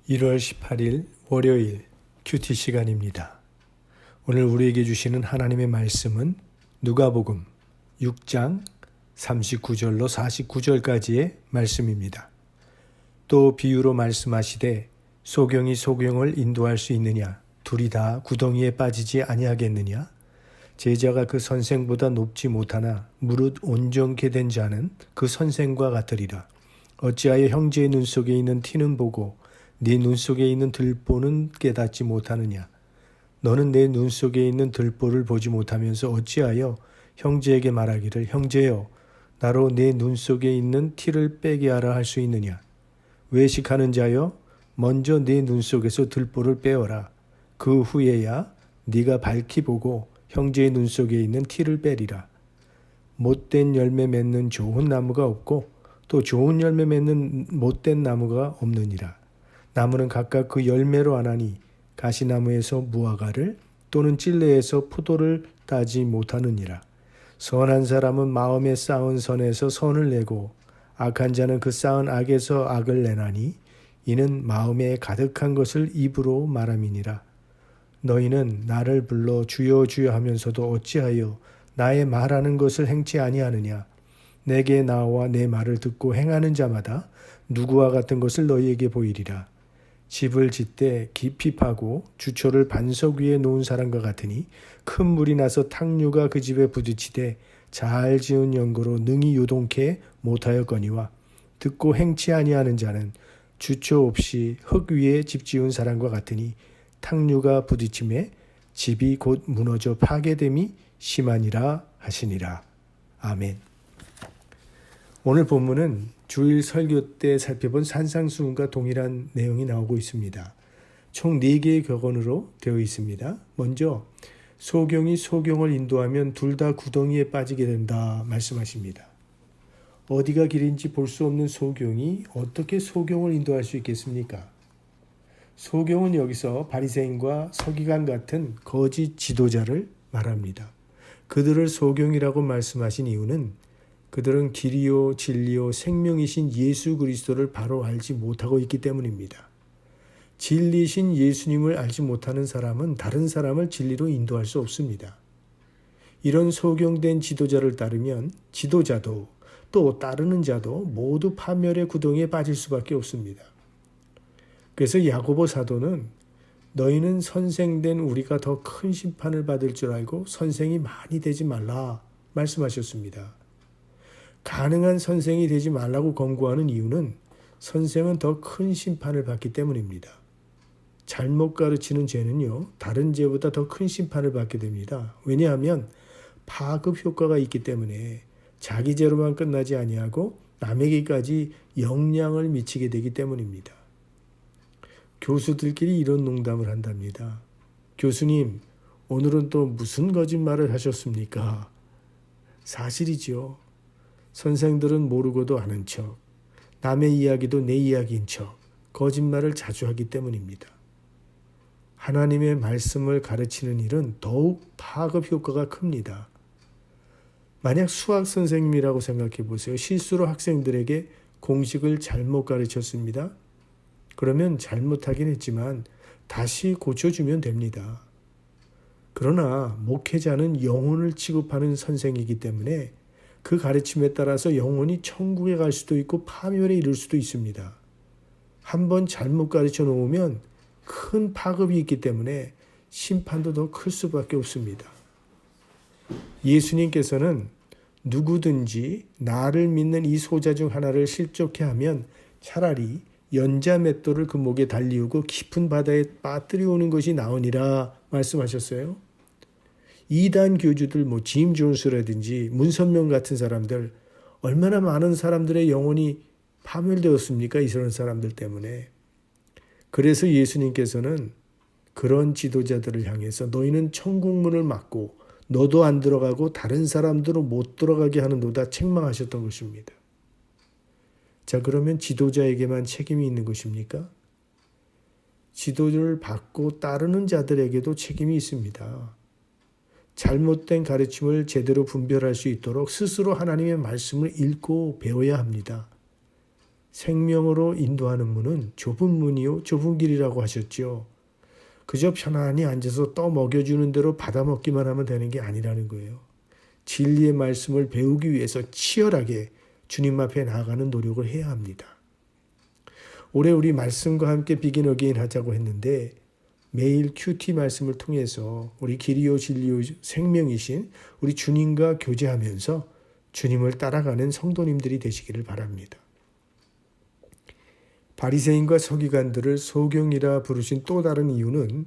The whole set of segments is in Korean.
1월 18일 월요일 큐티 시간입니다. 오늘 우리에게 주시는 하나님의 말씀은 누가복음 6장 39절로 49절까지의 말씀입니다. 또 비유로 말씀하시되 소경이 소경을 인도할 수 있느냐? 둘이 다 구덩이에 빠지지 아니하겠느냐? 제자가 그 선생보다 높지 못하나 무릇 온전케 된 자는 그 선생과 같으리라. 어찌하여 형제의 눈 속에 있는 티는 보고 네 눈 속에 있는 들보는 깨닫지 못하느냐? 너는 내 눈 속에 있는 들보를 보지 못하면서 어찌하여 형제에게 말하기를 형제여 나로 내 눈 속에 있는 티를 빼게 하라 할 수 있느냐? 외식하는 자여 먼저 네 눈 속에서 들보를 빼어라. 그 후에야 네가 밝히 보고 형제의 눈 속에 있는 티를 빼리라. 못된 열매 맺는 좋은 나무가 없고 또 좋은 열매 맺는 못된 나무가 없느니라. 나무는 각각 그 열매로 아나니 가시나무에서 무화과를 또는 찔레에서 포도를 따지 못하느니라. 선한 사람은 마음에 쌓은 선에서 선을 내고 악한 자는 그 쌓은 악에서 악을 내나니 이는 마음에 가득한 것을 입으로 말함이니라. 너희는 나를 불러 주여 주여 하면서도 어찌하여 나의 말하는 것을 행치 아니하느냐? 내게 나와 내 말을 듣고 행하는 자마다 누구와 같은 것을 너희에게 보이리라. 집을 짓되 깊이 파고 주초를 반석 위에 놓은 사람과 같으니 큰 물이 나서 탕류가 그 집에 부딪히되 잘 지은 연고로 능히 요동케 못하였거니와 듣고 행치 아니하는 자는 주초 없이 흙 위에 집 지은 사람과 같으니 탕류가 부딪힘에 집이 곧 무너져 파괴됨이 심하니라 하시니라. 아멘. 오늘 본문은 주일 설교 때 살펴본 산상수훈과 동일한 내용이 나오고 있습니다. 총 4개의 격언으로 되어 있습니다. 먼저 소경이 소경을 인도하면 둘 다 구덩이에 빠지게 된다 말씀하십니다. 어디가 길인지 볼 수 없는 소경이 어떻게 소경을 인도할 수 있겠습니까? 소경은 여기서 바리새인과 서기관 같은 거짓 지도자를 말합니다. 그들을 소경이라고 말씀하신 이유는 그들은 길이요 진리요 생명이신 예수 그리스도를 바로 알지 못하고 있기 때문입니다. 진리신 예수님을 알지 못하는 사람은 다른 사람을 진리로 인도할 수 없습니다. 이런 소경된 지도자를 따르면 지도자도 또 따르는 자도 모두 파멸의 구덩이에 빠질 수밖에 없습니다. 그래서 야고보 사도는 너희는 선생된 우리가 더 큰 심판을 받을 줄 알고 선생이 많이 되지 말라 말씀하셨습니다. 가능한 선생이 되지 말라고 권고하는 이유는 선생은 더 큰 심판을 받기 때문입니다. 잘못 가르치는 죄는요, 다른 죄보다 더 큰 심판을 받게 됩니다. 왜냐하면 파급 효과가 있기 때문에 자기 죄로만 끝나지 아니하고 남에게까지 영향을 미치게 되기 때문입니다. 교수들끼리 이런 농담을 한답니다. 교수님, 오늘은 또 무슨 거짓말을 하셨습니까? 사실이죠. 선생들은 모르고도 아는 척, 남의 이야기도 내 이야기인 척, 거짓말을 자주 하기 때문입니다. 하나님의 말씀을 가르치는 일은 더욱 파급 효과가 큽니다. 만약 수학 선생님이라고 생각해 보세요. 실수로 학생들에게 공식을 잘못 가르쳤습니다. 그러면 잘못하긴 했지만 다시 고쳐주면 됩니다. 그러나 목회자는 영혼을 취급하는 선생이기 때문에 그 가르침에 따라서 영혼이 천국에 갈 수도 있고 파멸에 이를 수도 있습니다. 한번 잘못 가르쳐 놓으면 큰 파급이 있기 때문에 심판도 더 클 수밖에 없습니다. 예수님께서는 누구든지 나를 믿는 이 소자 중 하나를 실족해 하면 차라리 연자 맷돌을 그 목에 달리우고 깊은 바다에 빠뜨려 오는 것이 나으니라 말씀하셨어요. 이단 교주들, 짐 존스라든지 문선명 같은 사람들, 얼마나 많은 사람들의 영혼이 파멸되었습니까? 이런 사람들 때문에. 그래서 예수님께서는 그런 지도자들을 향해서 너희는 천국문을 막고 너도 안 들어가고 다른 사람들은 못 들어가게 하는도다 책망하셨던 것입니다. 자, 그러면 지도자에게만 책임이 있는 것입니까? 지도를 받고 따르는 자들에게도 책임이 있습니다. 잘못된 가르침을 제대로 분별할 수 있도록 스스로 하나님의 말씀을 읽고 배워야 합니다. 생명으로 인도하는 문은 좁은 문이요 좁은 길이라고 하셨죠. 그저 편안히 앉아서 떠 먹여주는 대로 받아먹기만 하면 되는 게 아니라는 거예요. 진리의 말씀을 배우기 위해서 치열하게 주님 앞에 나아가는 노력을 해야 합니다. 올해 우리 말씀과 함께 비긴 어게인 하자고 했는데 매일 큐티 말씀을 통해서 우리 길이요 진리요 생명이신 우리 주님과 교제하면서 주님을 따라가는 성도님들이 되시기를 바랍니다. 바리새인과 서기관들을 소경이라 부르신 또 다른 이유는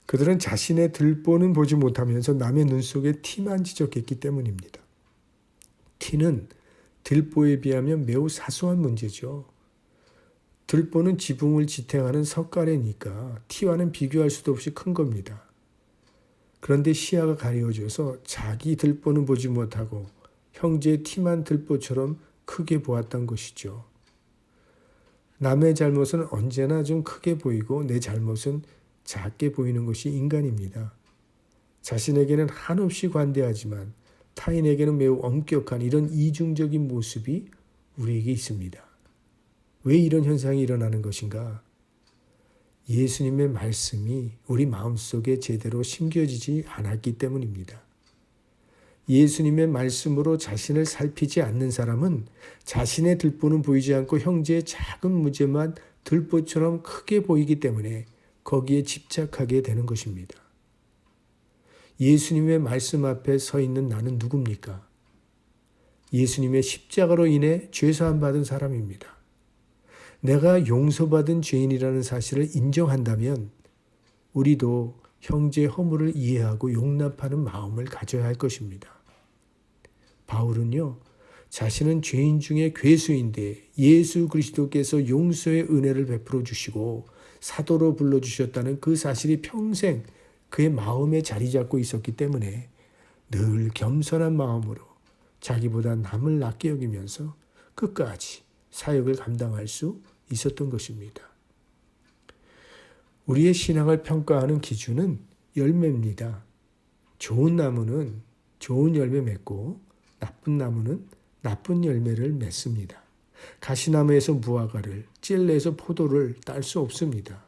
그들은 자신의 들보는 보지 못하면서 남의 눈 속에 티만 지적했기 때문입니다. 티는 들보에 비하면 매우 사소한 문제죠. 들보는 지붕을 지탱하는 석가래니까 티와는 비교할 수도 없이 큰 겁니다. 그런데 시야가 가려워져서 자기 들보는 보지 못하고 형제의 티만 들보처럼 크게 보았던 것이죠. 남의 잘못은 언제나 좀 크게 보이고 내 잘못은 작게 보이는 것이 인간입니다. 자신에게는 한없이 관대하지만 타인에게는 매우 엄격한 이런 이중적인 모습이 우리에게 있습니다. 왜 이런 현상이 일어나는 것인가? 예수님의 말씀이 우리 마음속에 제대로 심겨지지 않았기 때문입니다. 예수님의 말씀으로 자신을 살피지 않는 사람은 자신의 들보는 보이지 않고 형제의 작은 문제만 들보처럼 크게 보이기 때문에 거기에 집착하게 되는 것입니다. 예수님의 말씀 앞에 서 있는 나는 누굽니까? 예수님의 십자가로 인해 죄사함 받은 사람입니다. 내가 용서받은 죄인이라는 사실을 인정한다면 우리도 형제의 허물을 이해하고 용납하는 마음을 가져야 할 것입니다. 바울은요, 자신은 죄인 중에 괴수인데 예수 그리스도께서 용서의 은혜를 베풀어 주시고 사도로 불러주셨다는 그 사실이 평생 그의 마음에 자리 잡고 있었기 때문에 늘 겸손한 마음으로 자기보다 남을 낮게 여기면서 끝까지 사역을 감당할 수 있었던 것입니다. 우리의 신앙을 평가하는 기준은 열매입니다. 좋은 나무는 좋은 열매 맺고 나쁜 나무는 나쁜 열매를 맺습니다. 가시나무에서 무화과를, 찔레에서 포도를 딸 수 없습니다.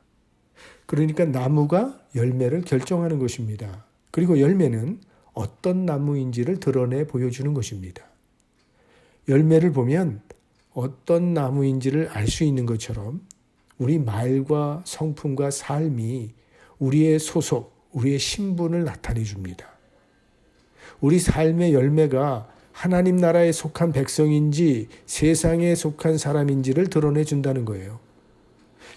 그러니까 나무가 열매를 결정하는 것입니다. 그리고 열매는 어떤 나무인지를 드러내 보여주는 것입니다. 열매를 보면 어떤 나무인지를 알 수 있는 것처럼 우리 말과 성품과 삶이 우리의 소속, 우리의 신분을 나타내 줍니다. 우리 삶의 열매가 하나님 나라에 속한 백성인지 세상에 속한 사람인지를 드러내 준다는 거예요.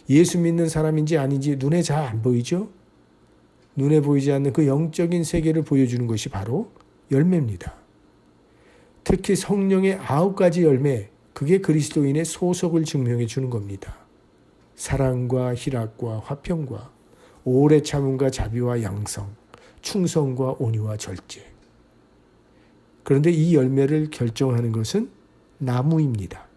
예수 믿는 사람인지 아닌지 눈에 잘 안 보이죠? 눈에 보이지 않는 그 영적인 세계를 보여주는 것이 바로 열매입니다. 특히 성령의 9가지 열매, 그게 그리스도인의 소속을 증명해 주는 겁니다. 사랑과 희락과 화평과 오래 참음과 자비와 양성, 충성과 온유와 절제. 그런데 이 열매를 결정하는 것은 나무입니다.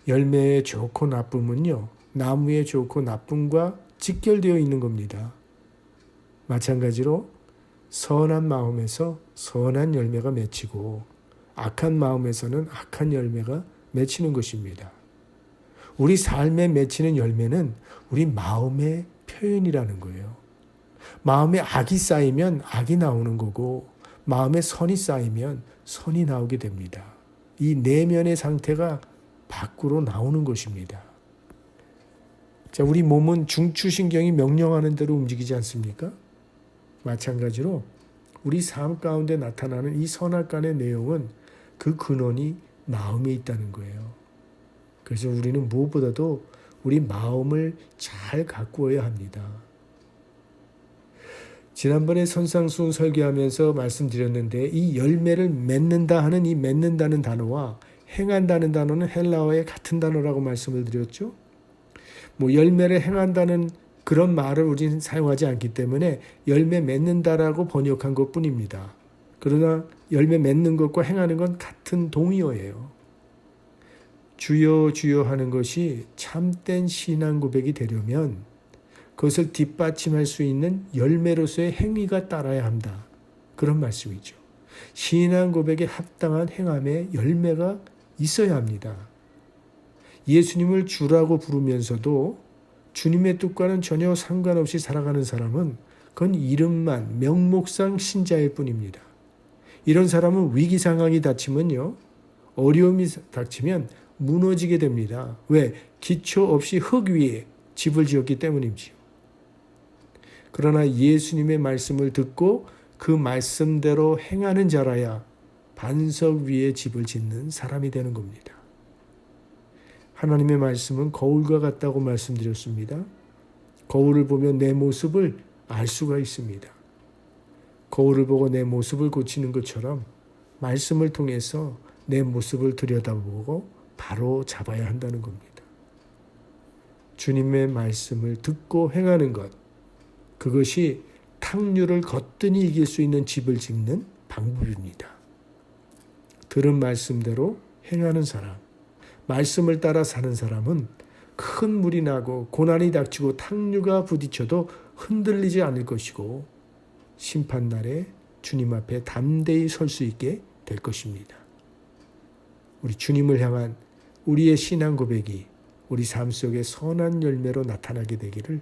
열매의 좋고 나쁨은요, 나무의 좋고 나쁨과 직결되어 있는 겁니다. 마찬가지로 선한 마음에서 선한 열매가 맺히고 악한 마음에서는 악한 열매가 맺히는 것입니다. 우리 삶에 맺히는 열매는 우리 마음의 표현이라는 거예요. 마음에 악이 쌓이면 악이 나오는 거고 마음에 선이 쌓이면 선이 나오게 됩니다. 이 내면의 상태가 밖으로 나오는 것입니다. 자, 우리 몸은 중추신경이 명령하는 대로 움직이지 않습니까? 마찬가지로 우리 삶 가운데 나타나는 이 선악간의 내용은 그 근원이 마음에 있다는 거예요. 그래서 우리는 무엇보다도 우리 마음을 잘 가꾸어야 합니다. 지난번에 선상수훈 설교하면서 말씀드렸는데 이 열매를 맺는다 하는 이 맺는다는 단어와 행한다는 단어는 헬라어의 같은 단어라고 말씀을 드렸죠. 열매를 행한다는 그런 말을 우리는 사용하지 않기 때문에 열매 맺는다라고 번역한 것뿐입니다. 그러나 열매 맺는 것과 행하는 건 같은 동의어예요. 주여 주여 하는 것이 참된 신앙 고백이 되려면 그것을 뒷받침할 수 있는 열매로서의 행위가 따라야 한다. 그런 말씀이죠. 신앙 고백에 합당한 행함의 열매가 있어야 합니다. 예수님을 주라고 부르면서도 주님의 뜻과는 전혀 상관없이 살아가는 사람은 그건 이름만 명목상 신자일 뿐입니다. 이런 사람은 위기 상황이 닥치면요, 어려움이 닥치면 무너지게 됩니다. 왜? 기초 없이 흙 위에 집을 지었기 때문이지요. 그러나 예수님의 말씀을 듣고 그 말씀대로 행하는 자라야 반석 위에 집을 짓는 사람이 되는 겁니다. 하나님의 말씀은 거울과 같다고 말씀드렸습니다. 거울을 보면 내 모습을 알 수가 있습니다. 거울을 보고 내 모습을 고치는 것처럼 말씀을 통해서 내 모습을 들여다보고 바로 잡아야 한다는 겁니다. 주님의 말씀을 듣고 행하는 것, 그것이 탕류를 거뜬히 이길 수 있는 집을 짓는 방법입니다. 들은 말씀대로 행하는 사람, 말씀을 따라 사는 사람은 큰 물이 나고 고난이 닥치고 탕류가 부딪혀도 흔들리지 않을 것이고 심판날에 주님 앞에 담대히 설 수 있게 될 것입니다. 우리 주님을 향한 우리의 신앙 고백이 우리 삶 속에 선한 열매로 나타나게 되기를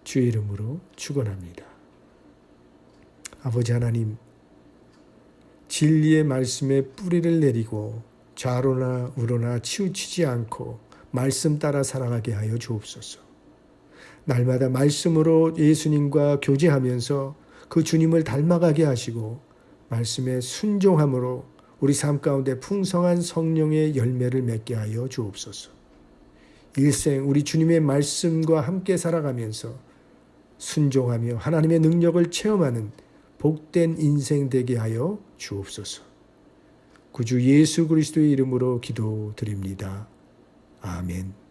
주의 이름으로 축원합니다. 아버지 하나님, 진리의 말씀에 뿌리를 내리고 좌로나 우로나 치우치지 않고 말씀 따라 살아가게 하여 주옵소서. 날마다 말씀으로 예수님과 교제하면서 그 주님을 닮아가게 하시고 말씀에 순종함으로 우리 삶 가운데 풍성한 성령의 열매를 맺게 하여 주옵소서. 일생 우리 주님의 말씀과 함께 살아가면서 순종하며 하나님의 능력을 체험하는 복된 인생 되게 하여 주옵소서. 구주 예수 그리스도의 이름으로 기도드립니다. 아멘.